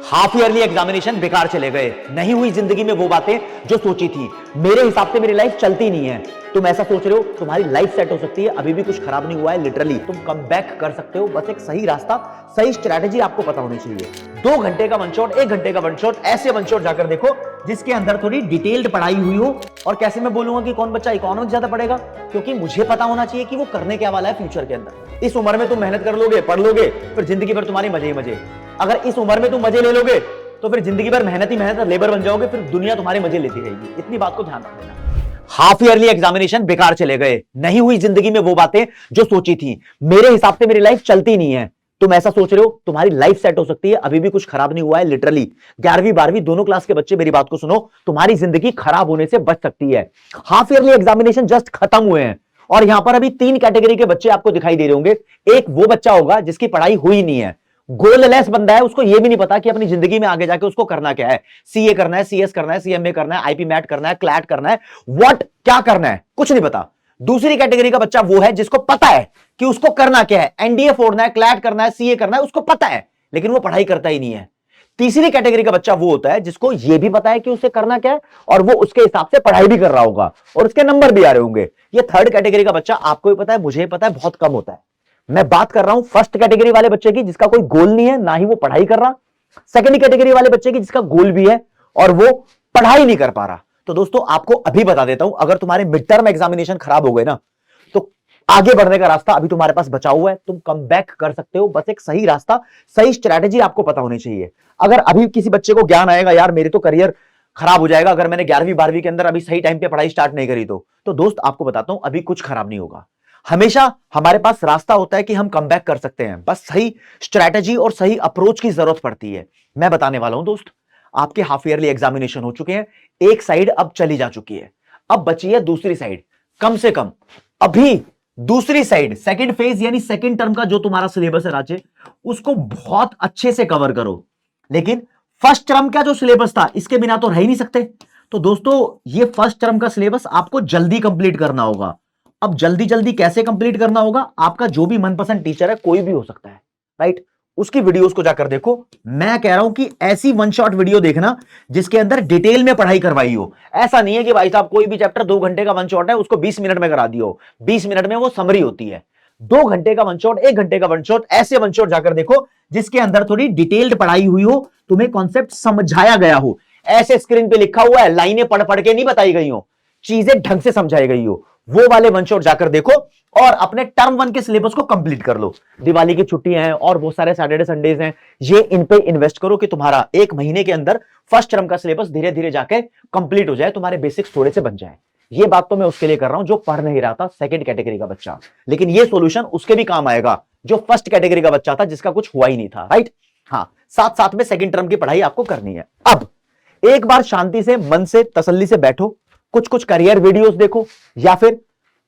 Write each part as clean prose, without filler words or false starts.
Half yearly examination बेकार चले गए, नहीं हुई जिंदगी में वो बातें जो सोची थी। मेरे हिसाब से मेरी लाइफ चलती नहीं है। तुम ऐसा सोच रहे हो, तुम्हारी लाइफ सेट हो सकती है, अभी भी कुछ खराब नहीं हुआ है। लिटरली तुम कम बैक कर सकते हो, बस एक सही रास्ता, सही स्ट्रैटेजी आपको पता होनी चाहिए। 2 घंटे का वन शॉट, 1 घंटे का वन शॉट, ऐसे वन शॉट जाकर देखो जिसके अंदर थोड़ी डिटेल्ड पढ़ाई हुई हो। और कैसे मैं बोलूंगा कि कौन बच्चा इकोनॉमिक्स ज्यादा पढ़ेगा, क्योंकि मुझे पता होना चाहिए कि वो करने क्या वाला है फ्यूचर के अंदर। इस उम्र में तुम मेहनत कर लोगे, पढ़ लोगे, फिर जिंदगी भर तुम्हारी मजे ही मजे। अगर इस उम्र में तुम मजे ले लोगे तो फिर जिंदगी भर मेहनत ही मेहनत, लेबर बन जाओगे, फिर दुनिया तुम्हारे मजे लेती रहेगी। इतनी बात को ध्यान रख देना। हाफ ईयरली एग्जामिनेशन बेकार चले गए, नहीं हुई जिंदगी में वो बातें जो सोची थी। मेरे हिसाब से मेरी लाइफ चलती नहीं है। तुम ऐसा सोच रहे हो, तुम्हारी लाइफ सेट हो सकती है, अभी भी कुछ खराब नहीं हुआ है। लिटरली 11वीं 12वीं दोनों क्लास के बच्चे मेरी बात को सुनो, तुम्हारी जिंदगी खराब होने से बच सकती है। हाफ ईयरली एग्जामिनेशन जस्ट खत्म हुए हैं और यहां पर अभी 3 कैटेगरी के बच्चे आपको दिखाई दे रहे होंगे। एक वो बच्चा होगा जिसकी पढ़ाई हुई नहीं है, गोललेस बंदा है, उसको ये भी नहीं पता कि अपनी जिंदगी में आगे जाके उसको करना क्या है। सीए करना है, सीएस करना है, सीएमए करना है, आईपी मैट करना है, क्लैट करना है, व्हाट क्या करना है कुछ नहीं पता। दूसरी कैटेगरी का बच्चा वो है जिसको पता है कि उसको करना क्या है, एनडीए फोड़ना है, क्लैट करना है, सीए करना है, उसको पता है, लेकिन वो पढ़ाई करता ही नहीं है। तीसरी कैटेगरी का बच्चा वो होता है जिसको ये भी पता है कि उसे करना क्या है और वो उसके हिसाब से पढ़ाई भी कर रहा होगा और उसके नंबर भी आ रहे होंगे। ये थर्ड कैटेगरी का बच्चा, आपको भी पता है, मुझे भी पता है, बहुत कम होता है। मैं बात कर रहा हूं फर्स्ट कैटेगरी वाले बच्चे की जिसका कोई गोल नहीं है, ना ही वो पढ़ाई कर रहा। सेकंड कैटेगरी वाले बच्चे की जिसका गोल भी है और वो पढ़ाई नहीं कर पा रहा। तो दोस्तों आपको अभी बता देता हूं, अगर तुम्हारे मिड टर्म एग्जामिनेशन खराब हो गए ना, तो आगे बढ़ने का रास्ता अभी तुम्हारे पास बचा हुआ है। तुम कम बैक कर सकते हो, बस एक सही रास्ता, सही स्ट्रैटेजी आपको पता होनी चाहिए। अगर अभी किसी बच्चे को ज्ञान आएगा, यार मेरे तो करियर खराब हो जाएगा अगर मैंने 11वीं 12वीं के अंदर अभी सही टाइम पे पढ़ाई स्टार्ट नहीं करी, तो दोस्त आपको बताता हूं अभी कुछ खराब नहीं होगा। हमेशा हमारे पास रास्ता होता है कि हम कम बैक कर सकते हैं, बस सही स्ट्रैटेजी और सही अप्रोच की जरूरत पड़ती है। मैं बताने वाला हूं दोस्त, आपके हाफ ईयरली एग्जामिनेशन हो चुके हैं, एक साइड अब चली जा चुकी है, अब बची है दूसरी साइड। कम से कम अभी दूसरी साइड, सेकंड फेज यानी सेकंड टर्म का जो तुम्हारा सिलेबस है राज्य, उसको बहुत अच्छे से कवर करो। लेकिन फर्स्ट टर्म का जो सिलेबस था, इसके बिना तो रह ही नहीं सकते। तो दोस्तों ये फर्स्ट टर्म का सिलेबस आपको जल्दी कंप्लीट करना होगा। अब जल्दी जल्दी कैसे कंप्लीट करना होगा, आपका जो भी मनपसंद टीचर है, कोई भी हो सकता है, राइट, उसकी वीडियोस को जाकर देखो। मैं कह रहा हूं कि ऐसी वन शॉट वीडियो देखना जिसके अंदर डिटेल में पढ़ाई करवाई हो। ऐसा नहीं है कि भाई साहब कोई भी चैप्टर 2 घंटे का वन शॉट है, उसको 20 मिनट में करा दियो, 20 मिनट में वो समरी होती है। 2 घंटे का वन शॉट, 1 घंटे का वन शॉट, ऐसे वन शॉट जाकर देखो जिसके अंदर थोड़ी डिटेल्ड पढ़ाई हुई हो, तुम्हें कॉन्सेप्ट समझाया गया हो, ऐसे स्क्रीन पे लिखा हुआ है, लाइनें पढ़ पढ़ के नहीं बताई गई हो, चीजें ढंग से समझाई गई हो, वो वाले वन शॉट जाकर देखो और अपने टर्म 1 के सिलेबस को कंप्लीट कर लो। दिवाली की छुट्टियां हैं और बहुत सारे सैटरडे संडेज हैं, ये इन पे इन्वेस्ट करो कि तुम्हारा 1 महीने के अंदर फर्स्ट टर्म का सिलेबस धीरे धीरे जाके कंप्लीट हो जाए, तुम्हारे बेसिक्स थोड़े से बन जाए। ये बात तो मैं उसके लिए कर रहा हूं जो पढ़ नहीं रहा था, सेकंड कैटेगरी का बच्चा, लेकिन ये सॉल्यूशन उसके भी काम आएगा जो फर्स्ट कैटेगरी का बच्चा था, जिसका कुछ हुआ ही नहीं था, राइट। हाँ, साथ साथ में सेकंड टर्म की पढ़ाई आपको करनी है। अब एक बार शांति से, मन से, तसल्ली से बैठो, कुछ कुछ करियर वीडियोस देखो या फिर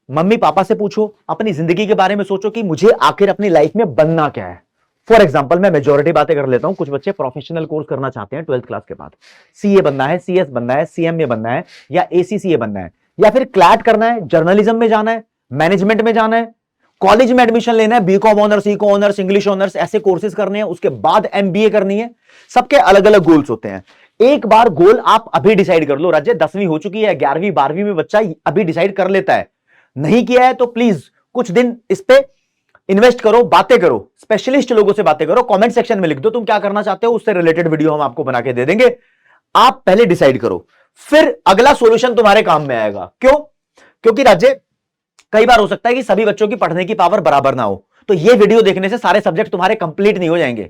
मम्मी पापा से पूछो, अपनी जिंदगी के बारे में सोचो कि मुझे आखिर अपनी लाइफ में बनना क्या है। फॉर एग्जांपल मैं मेजॉरिटी बातें कर लेता हूं, कुछ बच्चे प्रोफेशनल कोर्स करना चाहते हैं 12th क्लास के बाद, सीए बनना है, सीएस बनना है, सीएमए बनना है या एसीसीए बनना है, या फिर क्लैट करना है, जर्नलिज्म में जाना है, मैनेजमेंट में जाना है, कॉलेज में एडमिशन लेना है, BCom honours, eco honours, English honours, ऐसे कोर्सेज करने हैं, उसके बाद एमबीए करनी है। सबके अलग अलग गोल्स होते हैं। एक बार गोल आप अभी डिसाइड कर लो। राज्य 10वीं हो चुकी है, 11वीं 12वीं में बच्चा अभी डिसाइड कर लेता है, नहीं किया है तो प्लीज कुछ दिन इस पे इन्वेस्ट करो, बातें करो, स्पेशलिस्ट लोगों से बातें करो, कमेंट सेक्शन में लिख दो तुम क्या करना चाहते हो, उससे रिलेटेड वीडियो हम आपको बना के दे देंगे। आप पहले डिसाइड करो, फिर अगला सॉल्यूशन तुम्हारे काम में आएगा। क्यों? क्योंकि राज्य कई बार हो सकता है कि सभी बच्चों की पढ़ने की पावर बराबर ना हो, तो ये वीडियो देखने से सारे सब्जेक्ट तुम्हारे कंप्लीट नहीं हो जाएंगे।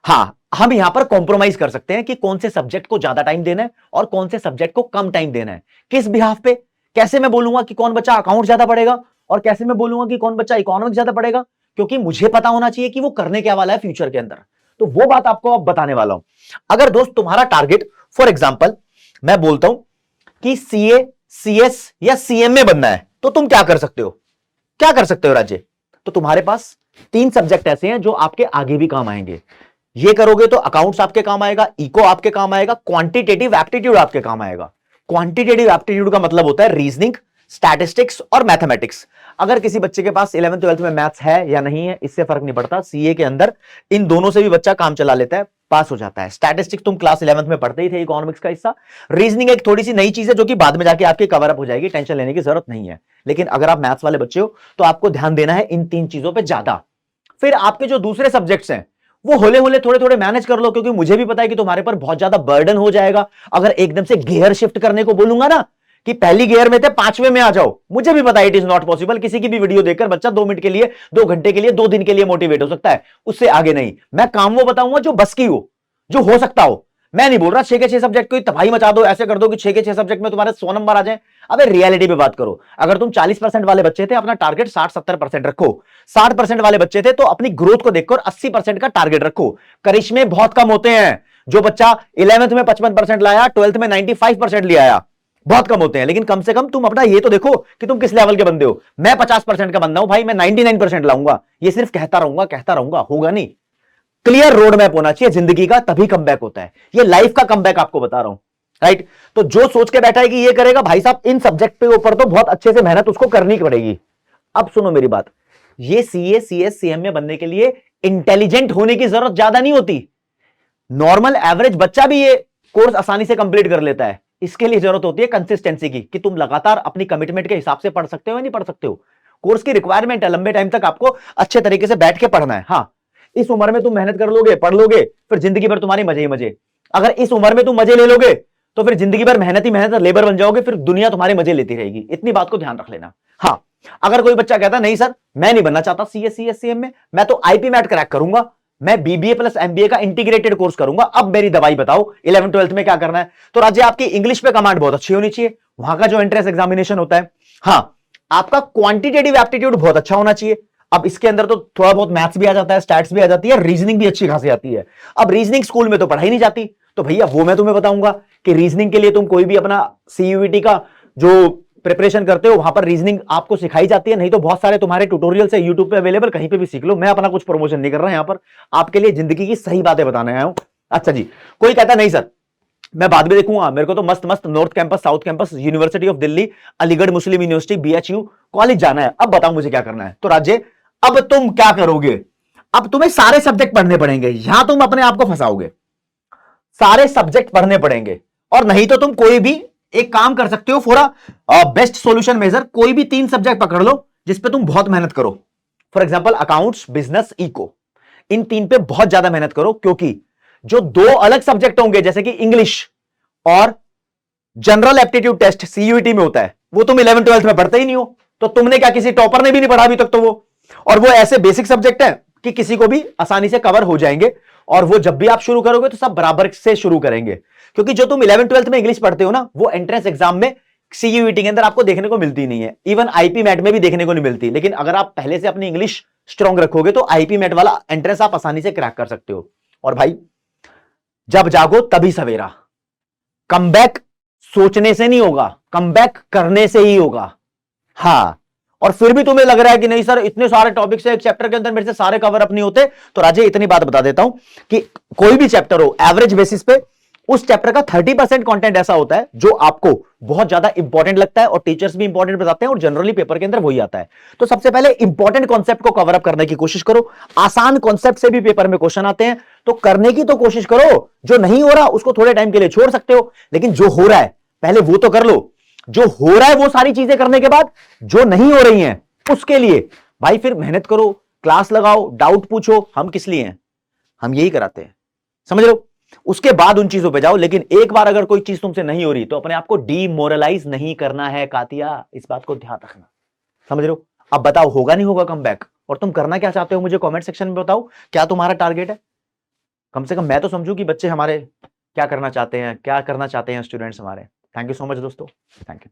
हाँ, हम यहां पर कॉम्प्रोमाइज कर सकते हैं कि कौन से सब्जेक्ट को ज्यादा टाइम देना है और कौन से सब्जेक्ट को कम टाइम देना है, किस बिहाफ पे। कैसे मैं बोलूंगा कि कौन बच्चा अकाउंट ज्यादा पढ़ेगा और कैसे मैं बोलूंगा कि कौन बच्चा इकोनॉमिक्स ज्यादा पढ़ेगा, क्योंकि मुझे पता होना चाहिए कि वो करने क्या वाला है फ्यूचर के अंदर। तो वो बात आपको अब बताने वाला हूं। अगर दोस्त तुम्हारा टारगेट, फॉर एग्जाम्पल मैं बोलता हूं कि सीए, सीएस या सीएमए बनना है, तो तुम क्या कर सकते हो? क्या कर सकते हो राज्य? तो तुम्हारे पास 3 सब्जेक्ट ऐसे हैं जो आपके आगे भी काम आएंगे। ये करोगे तो अकाउंट्स आपके काम आएगा, इको आपके काम आएगा, क्वांटिटेटिव एप्टीट्यूड आपके काम आएगा। क्वांटिटेटिव एप्टीट्यूड का मतलब होता है रीजनिंग, स्टैटिस्टिक्स और मैथमेटिक्स। अगर किसी बच्चे के पास 11th 12th में मैथ्स है या नहीं है इससे फर्क नहीं पड़ता, सीए के अंदर इन दोनों से भी बच्चा काम चला लेता है, पास हो जाता है। स्टैटिस्टिक्स तुम क्लास 11th में पढ़ते ही थे, इकोनॉमिक्स का हिस्सा। रीजनिंग एक थोड़ी सी नई चीज है जो कि बाद में जाके आपकी कवर अप हो जाएगी, टेंशन लेने की जरूरत नहीं है। लेकिन अगर आप मैथ्स वाले बच्चे हो तो आपको ध्यान देना है इन 3 चीजों पर ज्यादा। फिर आपके जो दूसरे सब्जेक्ट्स हैं वो होले होले थोड़े थोड़े मैनेज कर लो, क्योंकि मुझे भी पता है कि तुम्हारे पर बहुत ज्यादा बर्डन हो जाएगा अगर एकदम से गियर शिफ्ट करने को बोलूंगा ना, कि पहली गियर में थे 5वें में आ जाओ। मुझे भी पता है इट इज नॉट पॉसिबल। किसी की भी वीडियो देखकर बच्चा 2 मिनट के लिए, 2 घंटे के लिए, 2 दिन के लिए मोटिवेट हो सकता है, उससे आगे नहीं। मैं काम वो बताऊंगा जो बस की हो, जो हो सकता हो। मैं नहीं बोल रहा 6 के 6 सब्जेक्ट को तबाही मचा दो, ऐसे कर दो कि 6 के 6 सब्जेक्ट में तुम्हारे 100 नंबर आ जाए। अबे रियलिटी पे बात करो। अगर तुम 40% वाले बच्चे थे, अपना टारगेट 60-70% रखो। 60% वाले बच्चे थे तो अपनी ग्रोथ को देखकर 80% का टारगेट रखो। करिश्मे बहुत कम होते हैं। जो बच्चा 11th में 55% लाया, 12th में 95% ले आया, बहुत कम होते हैं। लेकिन कम से कम तुम अपना ये तो देखो कि तुम किस लेवल के बंदे हो। मैं 50% का बंदा हूं भाई, मैं 99% लाऊंगा। ये सिर्फ कहता रहूंगा, होगा नहीं। क्लियर रोड मैप होना चाहिए जिंदगी का, तभी कमबैक होता है। ये लाइफ का कमबैक आपको बता रहा हूं, राइट। तो जो सोच के बैठा है कि ये करेगा, भाई साहब इन सब्जेक्ट पे ऊपर तो बहुत अच्छे से मेहनत उसको करनी पड़ेगी। अब सुनो मेरी बात, ये सीए सीएस सीएम में बनने के लिए इंटेलिजेंट होने की जरूरत ज्यादा नहीं होती। नॉर्मल एवरेज बच्चा भी ये कोर्स आसानी से कंप्लीट कर लेता है। इसके लिए जरूरत होती है कंसिस्टेंसी की, कि तुम लगातार अपनी कमिटमेंट के हिसाब से पढ़ सकते हो या नहीं पढ़ सकते हो। कोर्स की रिक्वायरमेंट है, लंबे टाइम तक आपको अच्छे तरीके से बैठ के पढ़ना है। हाँ, इस उम्र में तुम मेहनत कर लोगे, पढ़ लोगे, फिर जिंदगी भर तुम्हारे मजे ही मजे। अगर इस उम्र में तुम मजे ले लोगे तो फिर जिंदगी भर मेहनत ही मेहनत, लेबर बन जाओगे, फिर दुनिया तुम्हारे मजे लेती रहेगी। इतनी बात को ध्यान रख लेना। हाँ, अगर कोई बच्चा कहता नहीं सर मैं नहीं बनना चाहता सीएससीएससीएम में, मैं तो आईपी मैट क्रैक करूंगा, मैं बीबीए प्लस एमबीए का इंटीग्रेटेड कोर्स करूंगा, अब मेरी दवाई बताओ 11th 12th में क्या करना है। तो राज्य आपकी इंग्लिश पे कमांड बहुत अच्छी होनी चाहिए, वहां का जो एंट्रेंस एग्जामिनेशन होता है। हाँ, आपका क्वांटिटेटिव एप्टीट्यूड बहुत अच्छा होना चाहिए। अब इसके अंदर तो थोड़ा बहुत मैथ्स भी आ जाता है, स्टैट्स भी आ जाती है, रीजनिंग भी अच्छी खासी आती है। अब रीजनिंग स्कूल में तो पढ़ाई नहीं जाती, तो भैया वो मैं तुम्हें बताऊंगा कि रीजनिंग के लिए तुम कोई भी अपना सीयूईटी का जो प्रिपरेशन करते हो वहां पर रीजनिंग आपको सिखाई जाती है। नहीं तो बहुत सारे तुम्हारे ट्यूटोरियल्स है यूट्यूब पे अवेलेबल, कहीं पे भी सीख लो। मैं अपना कुछ प्रमोशन नहीं कर रहा यहां पर, आपके लिए जिंदगी की सही बातें बताने आया हूं। अच्छा जी, कोई कहता नहीं सर मैं बाद में देखूंगा, मेरे को तो मस्त मस्त north campus, south campus, university of Delhi, Aligarh Muslim university, BHU college जाना है, अब बताओ मुझे क्या करना है। तो राज्य अब तुम क्या करोगे, अब तुम्हें सारे सब्जेक्ट पढ़ने पड़ेंगे। यहां तुम अपने आप को फंसाओगे, सारे सब्जेक्ट पढ़ने पड़ेंगे। और नहीं तो तुम कोई भी एक काम कर सकते हो, फॉर बेस्ट सॉल्यूशन मेजर, कोई भी 3 सब्जेक्ट पकड़ लो जिसपे तुम बहुत मेहनत करो। For example accounts, business, eco, इन 3 पे बहुत ज्यादा मेहनत करो, क्योंकि जो 2 अलग सब्जेक्ट होंगे जैसे कि इंग्लिश और जनरल एप्टीट्यूड टेस्ट सीयूईटी में होता है, वो तुम 11th 12th में पढ़ते ही नहीं हो। तो तुमने क्या, किसी टॉपर ने भी नहीं पढ़ा अभी तक तो वो, और वो ऐसे बेसिक सब्जेक्ट है कि किसी को भी आसानी से कवर हो जाएंगे। और वो जब भी आप शुरू करोगे तो सब बराबर से शुरू करेंगे, क्योंकि जो तुम 11th 12th में इंग्लिश पढ़ते हो ना, वो एंट्रेंस एग्जाम में सीयूईटी के अंदर आपको देखने को मिलती नहीं है, इवन आईपी मैट में भी देखने को नहीं मिलती। लेकिन अगर आप पहले से अपनी इंग्लिश स्ट्रांग रखोगे तो आईपी मैट वाला एंट्रेंस आप आसानी से क्रैक कर सकते हो। और भाई जब जागो तभी सवेरा, कमबैक सोचने से नहीं होगा, कमबैक करने से ही होगा। हाँ, और फिर भी तुम्हें लग रहा है कि नहीं सर इतने सारे टॉपिक्स है एक चैप्टर के अंदर, मेरे से सारे कवर अप नहीं होते, तो राजे इतनी बात बता देता हूं कि कोई भी चैप्टर हो, एवरेज बेसिस पे उस चैप्टर का 30% कंटेंट ऐसा होता है जो आपको बहुत ज्यादा इंपॉर्टेंट लगता है, और टीचर्स भी इंपॉर्टेंट बताते हैं, और जनरली पेपर के अंदर वही आता है। तो सबसे पहले इंपॉर्टेंट कॉन्सेप्ट को कवर अप करने की कोशिश करो। आसान कॉन्सेप्ट से भी पेपर में क्वेश्चन आते हैं, तो करने की तो कोशिश करो। जो नहीं हो रहा उसको थोड़े टाइम के लिए छोड़ सकते हो, लेकिन जो हो रहा है पहले वो तो कर लो। जो हो रहा है वो सारी चीजें करने के बाद जो नहीं हो रही हैं उसके लिए भाई फिर मेहनत करो, क्लास लगाओ, डाउट पूछो। हम किस लिए हैं, हम यही कराते हैं, समझ लो। उसके बाद उन चीजों पे जाओ। लेकिन एक बार अगर कोई चीज तुमसे नहीं हो रही तो अपने आप को डीमोरलाइज नहीं करना है कातिया, इस बात को ध्यान रखना, समझ लो। अब बताओ होगा नहीं होगा कमबैक, और तुम करना क्या चाहते हो मुझे कमेंट सेक्शन में बताओ। क्या तुम्हारा टारगेट है, कम से कम मैं तो समझू कि बच्चे हमारे क्या करना चाहते हैं, क्या करना चाहते हैं स्टूडेंट्स हमारे। थैंक यू सो मच दोस्तों, थैंक यू।